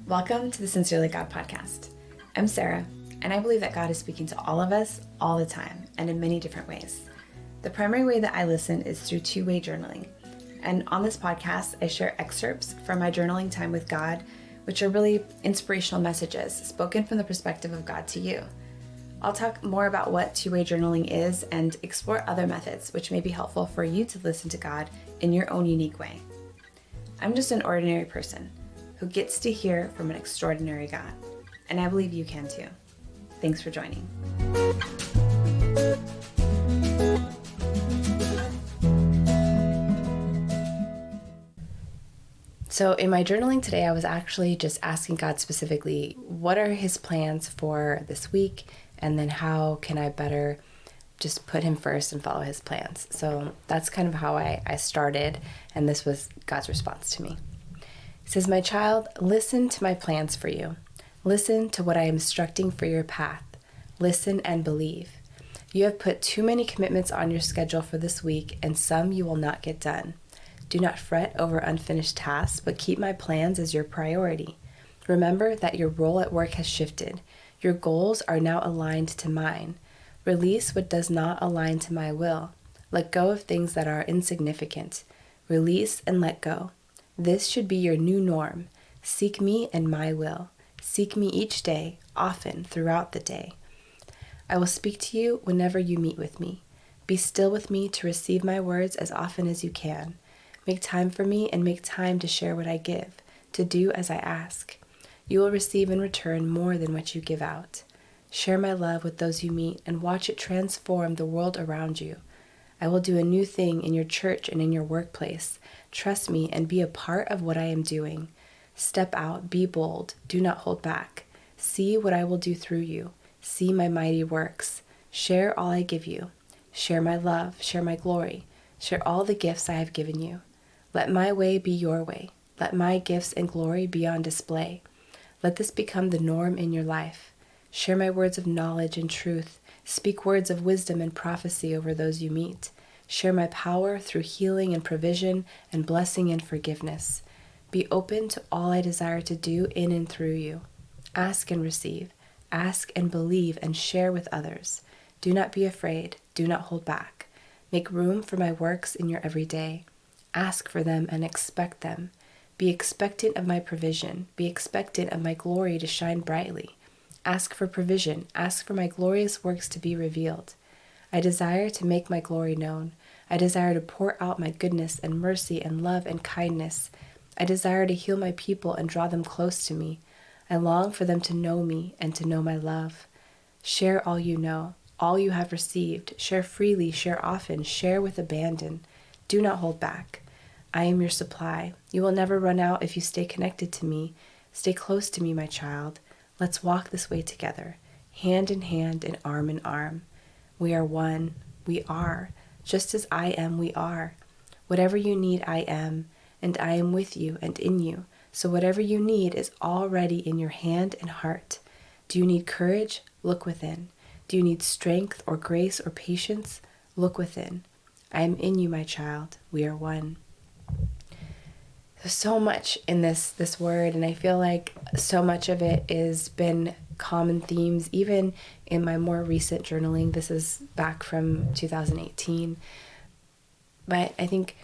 Welcome to the Sincerely God podcast. I'm Sarah, and I believe that God is speaking to all of us all the time and in many different ways. The primary way that I listen is through two-way journaling. And on this podcast, I share excerpts from my journaling time with God, which are really inspirational messages spoken from the perspective of God to you. I'll talk more about what two-way journaling is and explore other methods which may be helpful for you to listen to God in your own unique way. I'm just an ordinary person who gets to hear from an extraordinary God, and I believe you can too. Thanks for joining. So in my journaling today, I was actually just asking God specifically, what are his plans for this week? And then how can I better just put him first and follow his plans? So that's kind of how I started, and this was God's response to me. He says, "My child, listen to my plans for you. Listen to what I am instructing for your path. Listen and believe. You have put too many commitments on your schedule for this week, and some you will not get done. Do not fret over unfinished tasks, but keep my plans as your priority. Remember that your role at work has shifted. Your goals are now aligned to mine. Release what does not align to my will. Let go of things that are insignificant. Release and let go. This should be your new norm. Seek me and my will. Seek me each day, often throughout the day. I will speak to you whenever you meet with me. Be still with me to receive my words as often as you can. Make time for me and make time to share what I give, to do as I ask. You will receive in return more than what you give out. Share my love with those you meet and watch it transform the world around you. I will do a new thing in your church and in your workplace. Trust me and be a part of what I am doing. Step out, be bold, do not hold back. See what I will do through you. See my mighty works. Share all I give you. Share my love, share my glory. Share all the gifts I have given you. Let my way be your way. Let my gifts and glory be on display. Let this become the norm in your life. Share my words of knowledge and truth. Speak words of wisdom and prophecy over those you meet. Share my power through healing and provision and blessing and forgiveness. Be open to all I desire to do in and through you. Ask and receive. Ask and believe and share with others. Do not be afraid. Do not hold back. Make room for my works in your everyday. Ask for them and expect them. Be expectant of my provision. Be expectant of my glory to shine brightly. Ask for provision. Ask for my glorious works to be revealed. I desire to make my glory known. I desire to pour out my goodness and mercy and love and kindness. I desire to heal my people and draw them close to me. I long for them to know me and to know my love. Share all you know, all you have received. Share freely, share often, share with abandon. Do not hold back. I am your supply. You will never run out if you stay connected to me. Stay close to me, my child. Let's walk this way together, hand in hand and arm in arm. We are one. We are. Just as I am, we are. Whatever you need, I am, and I am with you and in you. So whatever you need is already in your hand and heart. Do you need courage? Look within. Do you need strength or grace or patience? Look within. I am in you, my child. We are one. There's so much in this word, and I feel like so much of it has been common themes, even in my more recent journaling. This is back from 2018. But I think,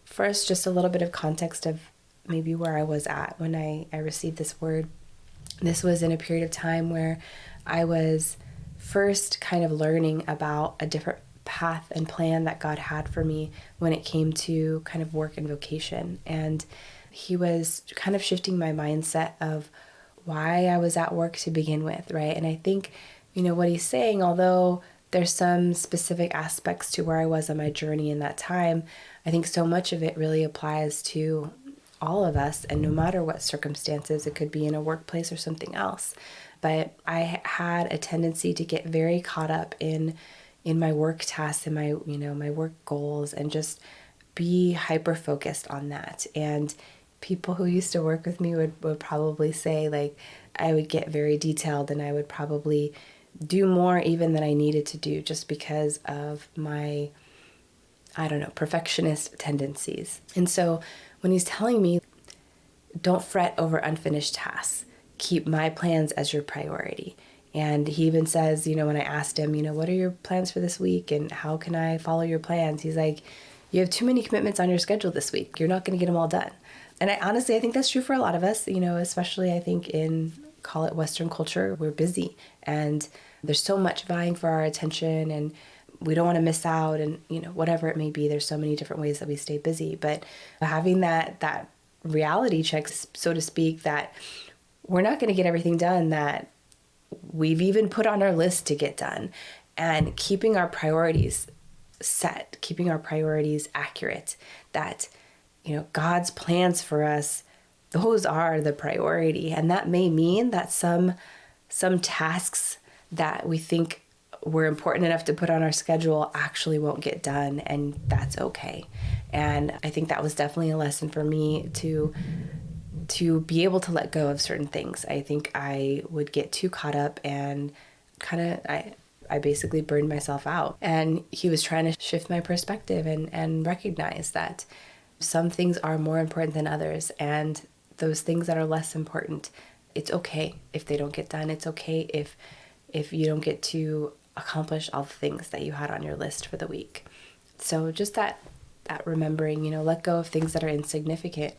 first, just a little bit of context of maybe where I was at when I received this word. This was in a period of time where I was first kind of learning about a different path and plan that God had for me when it came to kind of work and vocation. And he was kind of shifting my mindset of why I was at work to begin with, right? And I think, what he's saying, although there's some specific aspects to where I was on my journey in that time, I think so much of it really applies to all of us, and no matter what circumstances, it could be in a workplace or something else. But I had a tendency to get very caught up in my work tasks and my work goals, and just be hyper focused on that. And people who used to work with me would probably say, like, I would get very detailed, and I would probably do more even than I needed to do, just because of my, perfectionist tendencies. And so when he's telling me don't fret over unfinished tasks. Keep my plans as your priority. And he even says, when I asked him, what are your plans for this week and how can I follow your plans? He's like, you have too many commitments on your schedule this week. You're not going to get them all done. And I think that's true for a lot of us, especially I think in, call it Western culture, we're busy and there's so much vying for our attention and we don't want to miss out and, whatever it may be. There's so many different ways that we stay busy. But having that reality check, so to speak, that we're not going to get everything done that we've even put on our list to get done, and keeping our priorities set, keeping our priorities accurate, that, God's plans for us, those are the priority. And that may mean that some tasks that we think were important enough to put on our schedule actually won't get done, and that's okay. And I think that was definitely a lesson for me to be able to let go of certain things. I think I would get too caught up and I basically burned myself out. And he was trying to shift my perspective and recognize that some things are more important than others, and those things that are less important, it's okay if they don't get done. It's okay if you don't get to accomplish all the things that you had on your list for the week. So just that remembering, let go of things that are insignificant.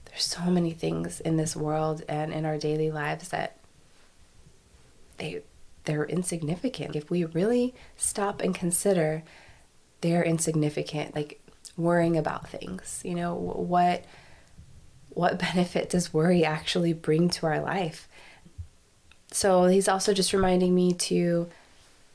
There's so many things in this world and in our daily lives that they're insignificant. If we really stop and consider, they're insignificant, like worrying about things, what benefit does worry actually bring to our life? So he's also just reminding me to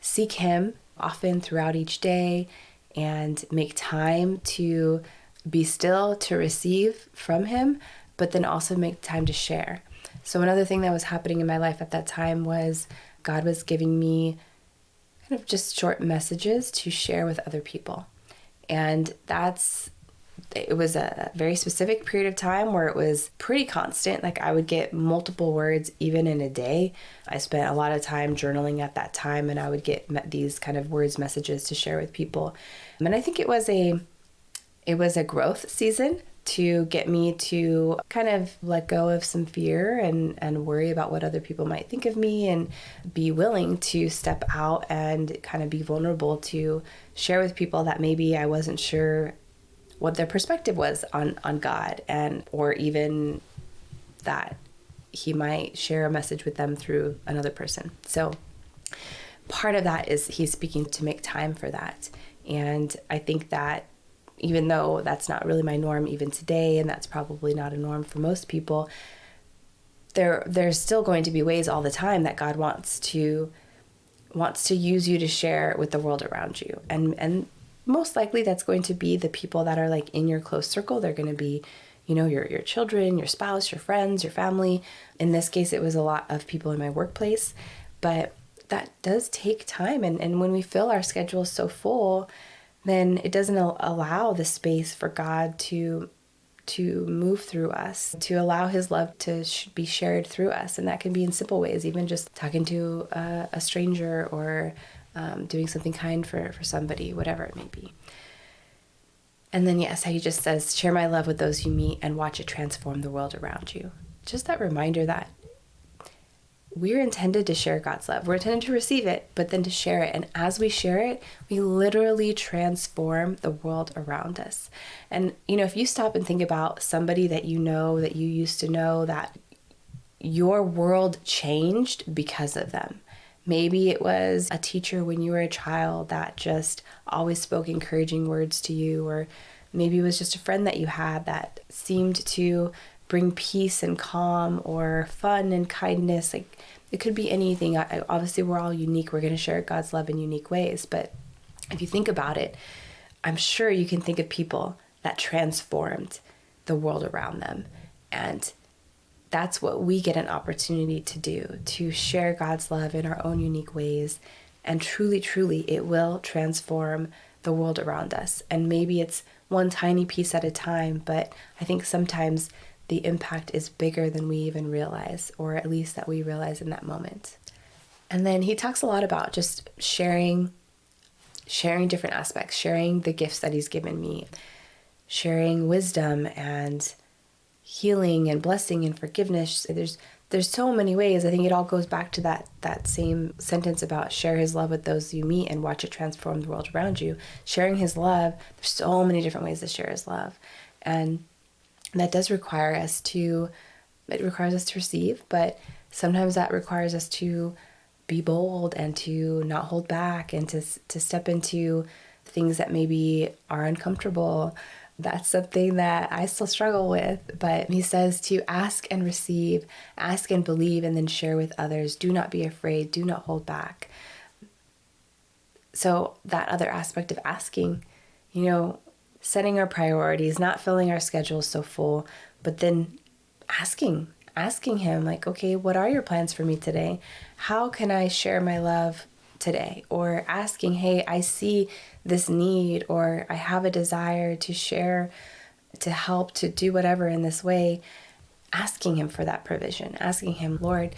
seek him often throughout each day and make time to be still, to receive from him, but then also make time to share. So another thing that was happening in my life at that time was God was giving me kind of just short messages to share with other people. And it was a very specific period of time where it was pretty constant. Like I would get multiple words even in a day. I spent a lot of time journaling at that time, and I would get these kind of messages to share with people. And I think it was a growth season to get me to kind of let go of some fear and worry about what other people might think of me, and be willing to step out and kind of be vulnerable to share with people that maybe I wasn't sure what their perspective was on God, or even that he might share a message with them through another person. So part of that is he's speaking to make time for that. And I think that even though that's not really my norm even today, and that's probably not a norm for most people, there's still going to be ways all the time that God wants to use you to share with the world around you. And most likely that's going to be the people that are like in your close circle. They're going to be, your children, your spouse, your friends, your family. In this case, it was a lot of people in my workplace, but that does take time. And when we fill our schedules so full, then it doesn't allow the space for God to move through us, to allow his love to be shared through us. And that can be in simple ways, even just talking to a stranger, or doing something kind for somebody, whatever it may be. And then, yes, how he just says, share my love with those you meet and watch it transform the world around you. Just that reminder that we're intended to share God's love. We're intended to receive it, but then to share it. And as we share it, we literally transform the world around us. And, if you stop and think about somebody that that you used to know, that your world changed because of them. Maybe it was a teacher when you were a child that just always spoke encouraging words to you, or maybe it was just a friend that you had that seemed to bring peace and calm or fun and kindness. Like, it could be anything. Obviously, we're all unique. We're going to share God's love in unique ways. But if you think about it, I'm sure you can think of people that transformed the world around them. And that's what we get an opportunity to do, to share God's love in our own unique ways. And truly, truly, it will transform the world around us. And maybe it's one tiny piece at a time, but I think sometimes the impact is bigger than we even realize, or at least that we realize in that moment. And then he talks a lot about just sharing different aspects, sharing the gifts that he's given me, sharing wisdom and healing and blessing and forgiveness. There's so many ways. I think it all goes back to that same sentence about share his love with those you meet and watch it transform the world around you. Sharing his love, there's so many different ways to share his love. And that does require us to receive, but sometimes that requires us to be bold and to not hold back and to step into things that maybe are uncomfortable. That's something that I still struggle with, but he says to ask and receive, ask and believe, and then share with others. Do not be afraid. Do not hold back. So that other aspect of asking, setting our priorities, not filling our schedules so full, but then asking him, like, okay, what are your plans for me today? How can I share my love today? Or asking, hey, I see this need, or I have a desire to share, to help, to do whatever in this way. Asking him for that provision, asking him, Lord,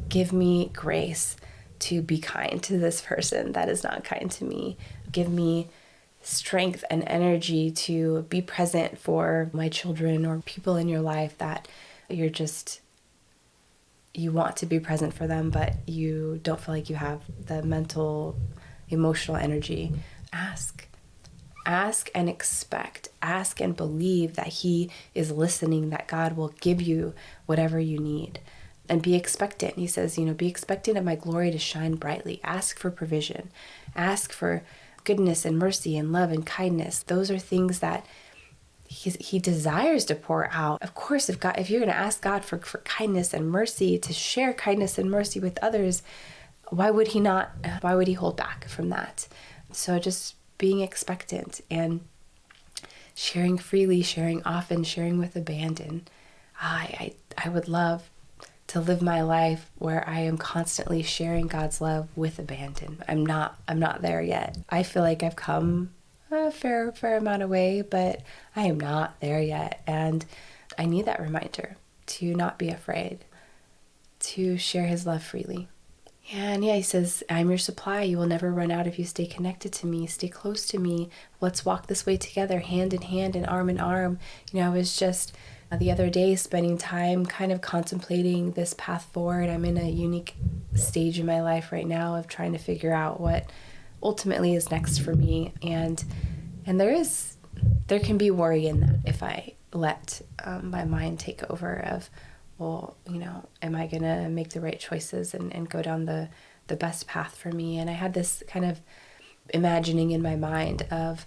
give me grace to be kind to this person that is not kind to me. Give me strength and energy to be present for my children or people in your life that you want to be present for them, but you don't feel like you have the mental, emotional energy. Ask and expect. Ask and believe that he is listening, that God will give you whatever you need. And be expectant. He says, be expectant of my glory to shine brightly. Ask for provision. Ask for goodness and mercy and love and kindness. Those are things that he desires to pour out. Of course, if you're going to ask God for kindness and mercy, to share kindness and mercy with others, why would he hold back from that? So just being expectant and sharing freely, sharing often, sharing with abandon. I would love to live my life where I am constantly sharing God's love with abandon. I'm not there yet. I feel like I've come a fair amount of way, but I am not there yet. And I need that reminder to not be afraid, to share his love freely. And he says, I'm your supply. You will never run out if you stay connected to me, stay close to me. Let's walk this way together, hand in hand and arm in arm. I was just the other day spending time kind of contemplating this path forward. I'm in a unique stage in my life right now of trying to figure out what ultimately is next for me. And there can be worry in that if I let my mind take over of, well, am I going to make the right choices and go down the best path for me? And I had this kind of imagining in my mind of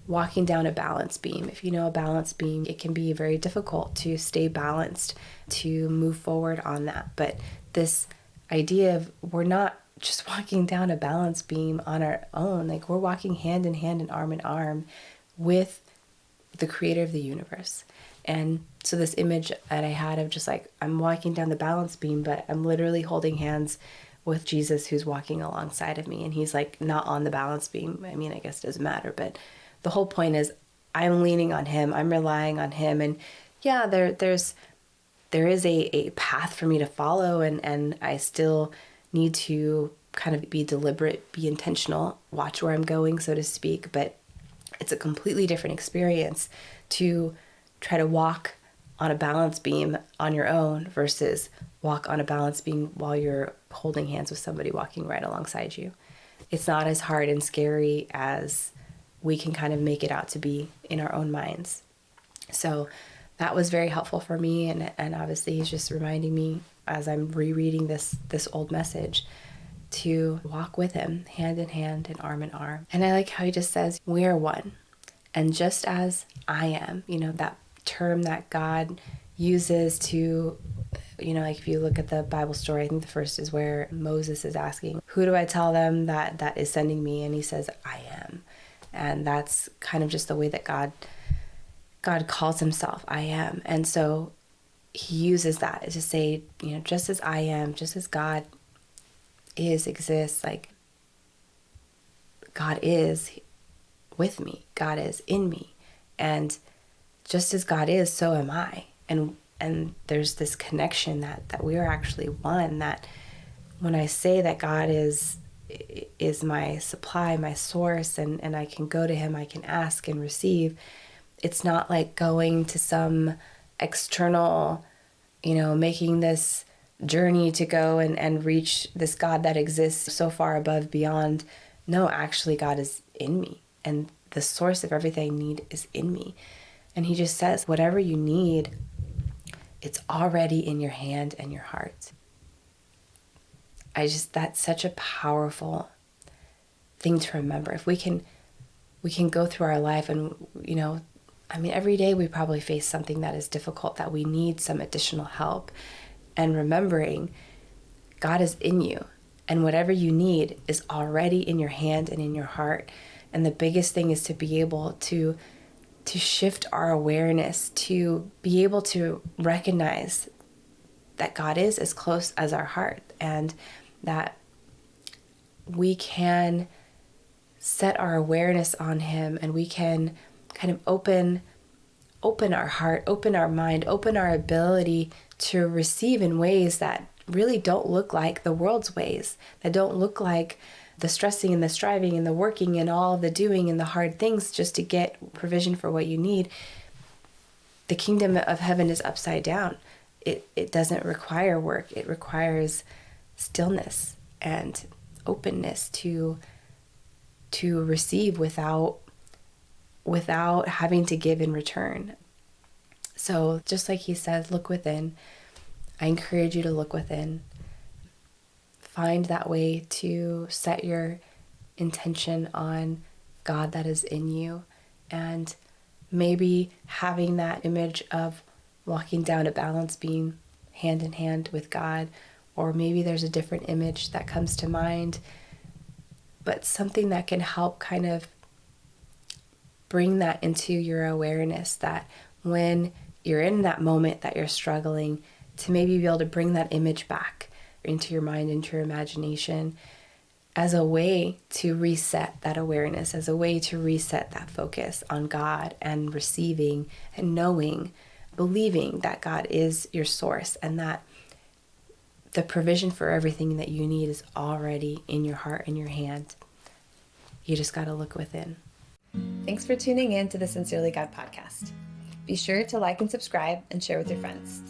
walking down a balance beam. If you know a balance beam, it can be very difficult to stay balanced, to move forward on that. But this idea of we're not just walking down a balance beam on our own, like we're walking hand in hand and arm in arm with the creator of the universe. And so this image that I had of just like, I'm walking down the balance beam, but I'm literally holding hands with Jesus who's walking alongside of me. And he's like not on the balance beam. I mean, I guess it doesn't matter, but the whole point is I'm leaning on him. I'm relying on him. And yeah, there is a path for me to follow. And I still need to kind of be deliberate, be intentional, watch where I'm going, so to speak. But it's a completely different experience to try to walk on a balance beam on your own versus walk on a balance beam while you're holding hands with somebody walking right alongside you. It's not as hard and scary as we can kind of make it out to be in our own minds. So that was very helpful for me. And obviously he's just reminding me as I'm rereading this old message to walk with him hand in hand and arm in arm. And I like how he just says, we are one. And just as I am, that term that God uses to, like if you look at the Bible story, I think the first is where Moses is asking, who do I tell them that is sending me? And he says, I am. And that's kind of just the way that God calls himself, I am. And so he uses that to say, just as I am, just as God exists, like God is with me, God is in me. And just as God is, so am I. And there's this connection that we are actually one, that when I say that God is my supply, my source, and I can go to him, I can ask and receive, it's not like going to some external, making this journey to go and reach this God that exists so far above, beyond. No, actually, God is in me, and the source of everything I need is in me. And he just says, whatever you need, it's already in your hand and your heart. That's such a powerful thing to remember. If we can go through our life and, every day we probably face something that is difficult, that we need some additional help. And remembering God is in you, and whatever you need is already in your hand and in your heart. And the biggest thing is to be able to shift our awareness, to be able to recognize that God is as close as our heart, and that we can set our awareness on him, and we can kind of open our heart, open our mind, open our ability to receive in ways that really don't look like the world's ways, that don't look like the stressing and the striving and the working and all the doing and the hard things just to get provision for what you need. The kingdom of heaven is upside down. It doesn't require work. It requires stillness and openness to receive without having to give in return. So just like he says, look within. I encourage you to look within. Find that way to set your intention on God that is in you, and maybe having that image of walking down a balance beam hand in hand with God, or maybe there's a different image that comes to mind, but something that can help kind of bring that into your awareness, that when you're in that moment that you're struggling, to maybe be able to bring that image back into your mind, into your imagination, as a way to reset that awareness, as a way to reset that focus on God and receiving and knowing, believing that God is your source, and that the provision for everything that you need is already in your heart and your hand. You just got to look within. Thanks for tuning in to the Sincerely God podcast. Be sure to like and subscribe and share with your friends.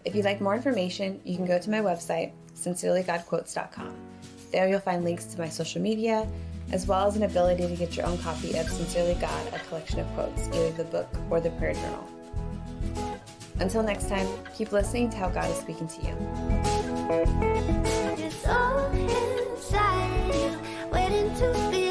If you'd like more information, you can go to my website, sincerelygodquotes.com. There you'll find links to my social media, as well as an ability to get your own copy of Sincerely God, a collection of quotes, either the book or the prayer journal. Until next time, keep listening to how God is speaking to you. It's all inside you, waiting to be